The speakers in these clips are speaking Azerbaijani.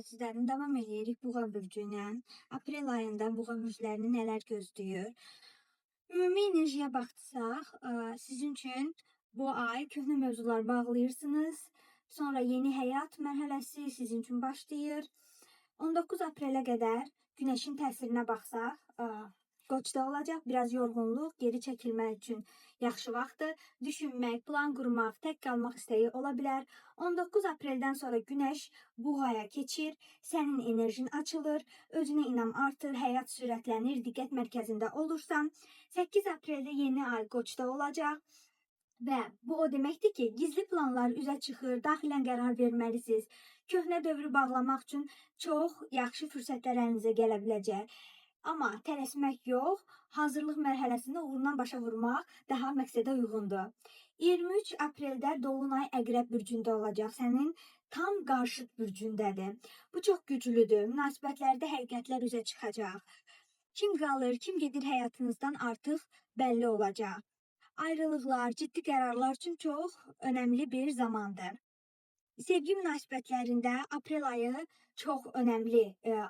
Əzizlərim, davam edirik Buğa bürcü ilə. Aprel ayında Buğa bürclərini nələr gözləyir? Ümumi enerjiyə baxsaq, sizin üçün bu ay köhnə mövzular bağlayırsınız. Sonra yeni həyat mərhələsi sizin üçün başlayır. 19 aprelə qədər Günəşin təsirinə baxsaq, Qoçda olacaq. Biraz yorğunluq, geri çəkilmək üçün yaxşı vaxtdır. Düşünmək, plan qurmaq, tək qalmaq istəyi ola bilər. 19 apreldən sonra Günəş Buğaya keçir, sənin enerjin açılır, özünə inam artır, həyat sürətlənir, diqqət mərkəzində olursan. 8 apreldə yeni ay Qoçda olacaq. Və bu o deməkdir ki, gizli planlar üzə çıxır, daxilən qərar verməlisiniz. Köhnə dövrü bağlamaq üçün çox yaxşı fürsətlər əlinizə gələ biləcək. Amma tələsmək yox, hazırlıq mərhələsində uğurla başa vurmaq daha məqsədə uyğundur. 23 apreldə Dolunay Əqrəb bürcündə olacaq, sənin tam qarşıt bürcündədir. Bu çox güclüdür, münasibətlərdə həqiqətlər üzə çıxacaq. Kim qalır, kim gedir həyatınızdan artıq bəlli olacaq. Ayrılıqlar, ciddi qərarlar üçün çox önəmli bir zamandır. Sevgi münasibətlərində aprel ayı çox önəmli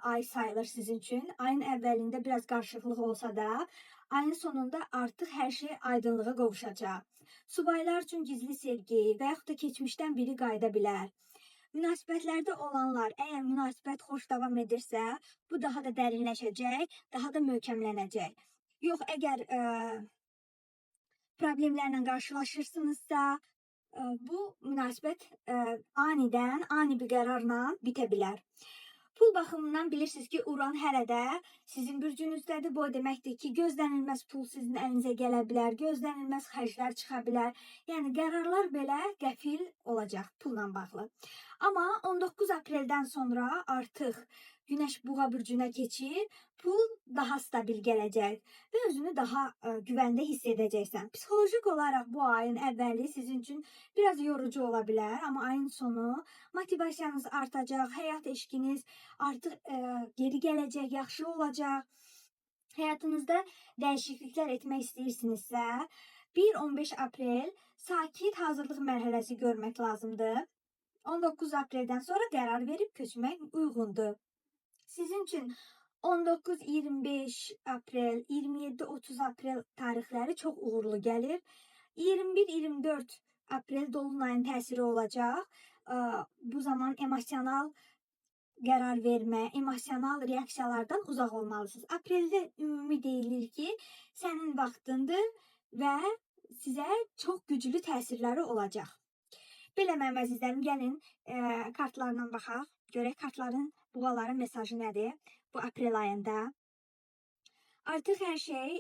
ay sayılır sizin üçün. Ayın əvvəlində biraz qarışıqlıq olsa da, ayın sonunda artıq hər şey aydınlığa qovuşacaq. Subaylar üçün gizli sevgi və yaxud da keçmişdən biri qayıda bilər. Münasibətlərdə olanlar, əgər münasibət xoş davam edirsə, bu daha da dərinləşəcək, daha da möhkəmlənəcək. Yox, əgər problemlərlə qarşılaşırsınızsa, bu münasibət ani bir qərarla bitə bilər. Pul baxımından bilirsiniz ki, Uran hələ də sizin bürcünüzdədir. Bu deməkdir ki, gözlənilməz pul sizin əlinizə gələ bilər, gözlənilməz xərclər çıxa bilər. Yəni qərarlar belə qəfil olacaq pulla bağlı. Amma 19 apreldən sonra artıq Günəş Buğa bürcünə keçir, pul daha stabil gələcək və özünü daha güvəndə hiss edəcəksən. Psixolojik olaraq bu ayın əvvəli sizin üçün biraz yorucu ola bilər, amma ayın sonu motivasiyanız artacaq, həyat eşqiniz artıq geri gələcək, yaxşı olacaq. Həyatınızda dəyişikliklər etmək istəyirsinizsə, 1-15 aprel sakit hazırlıq mərhələsi görmək lazımdır. 19 apreldən sonra qərar verib köçmək uyğundur. Sizin üçün 19-25 aprel, 27-30 aprel tarixləri çox uğurlu gəlir. 21-24 aprel Dolunayın təsiri olacaq. Bu zaman emosional qərar vermə, emosional reaksiyalardan uzaq olmalısınız. Apreldə ümumi deyilir ki, sənin vaxtındır və sizə çox güclü təsirləri olacaq. Belə mənim əzizlərim, gəlin kartlarla baxaq. Görək kartların, buğaların mesajı nədir bu aprel ayında. Artıq hər şey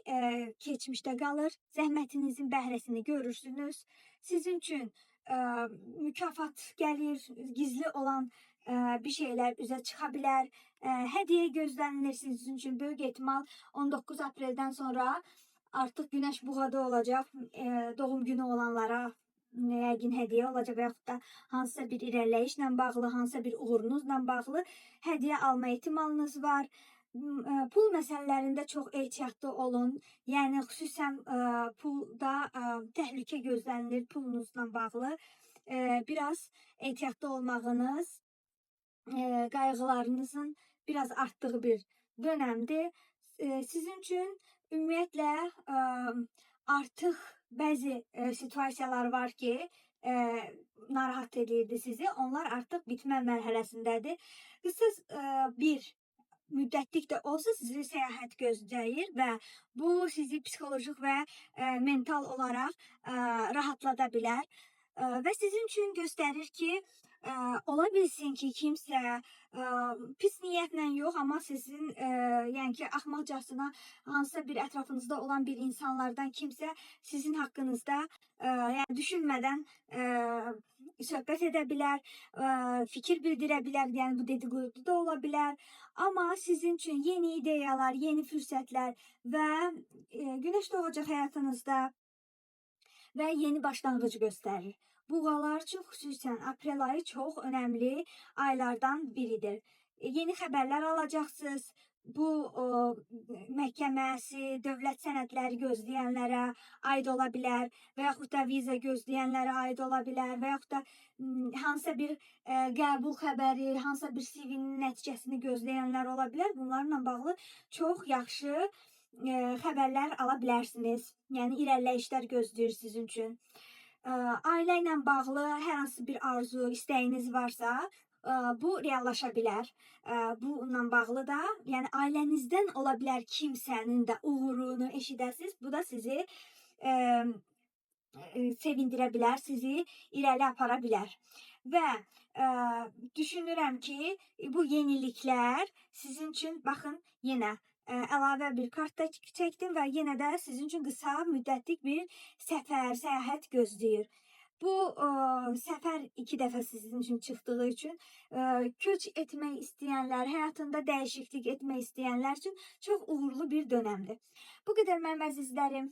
keçmişdə qalır. Zəhmətinizin bəhrəsini görürsünüz. Sizin üçün mükafat gəlir, gizli olan bir şeylər üzə çıxa bilər. Hədiyyə gözlənilir sizin üçün. Böyük ehtimal 19 apreldən sonra artıq Günəş Buğada olacaq. Doğum günü olanlara yəqin hədiyyə olacaq və yaxud da hansısa bir irəliləyişlə bağlı, hansısa bir uğurunuzla bağlı hədiyyə alma ehtimalınız var. Pul məsələlərində çox ehtiyatlı olun. Yəni xüsusən pulda təhlükə gözlənilir pulunuzla bağlı. Biraz ehtiyatlı olmağınız qayğılarınızın biraz artdığı bir dönəmdir. Sizin üçün ümumiyyətlə artıq bəzi situasiyalar var ki, narahat edirdi sizi. Onlar artıq bitmə mərhələsindədir. Qısa bir müddətlik də olsa sizi səyahət gözləyir və bu sizi psixolojik və mental olaraq rahatlada bilər. Və sizin üçün göstərir ki, ola bilsin ki, kimsə pis niyyətlə yox, amma sizin yəni ki, axmaqcasına hansısa bir ətrafınızda olan bir insanlardan kimsə sizin haqqınızda yəni düşünmədən söhbət edə bilər, fikir bildirə bilər, yəni bu dedikodu da ola bilər. Amma sizin üçün yeni ideyalar, yeni fürsətlər və Günəş doğacaq həyatınızda və yeni başlanğıc göstərir. Buğalar üçün xüsusən aprel ayı çox önəmli aylardan biridir. Yeni xəbərlər alacaqsınız, bu məhkəməsi, dövlət sənədləri gözləyənlərə aid ola bilər və yaxud da viza gözləyənlərə aid ola bilər və yaxud da hansısa bir qəbul xəbəri, hansısa bir CV-nin nəticəsini gözləyənlər ola bilər. Bunlarla bağlı çox yaxşı xəbərlər ala bilərsiniz. Yəni irəliləyişlər gözləyir sizin üçün. Ailə ilə bağlı hər hansı bir arzu, istəyiniz varsa, bu reallaşa bilər. Bununla bağlı da, yəni ailənizdən ola bilər kimsənin də uğurunu eşidəsiz. Bu da sizi sevindirə bilər, sizi irəli apara bilər. Və düşünürəm ki, bu yeniliklər sizin üçün, baxın, yenə əlavə bir kart da çəkdim və yenə də sizin üçün qısa müddətlik bir səfər, səyahət gözləyir. Bu səfər 2 dəfə sizin üçün çıxdığı üçün köç etmək istəyənlər, həyatında dəyişiklik etmək istəyənlər üçün çox uğurlu bir dönəmdir. Bu qədər mənim əzizlərim.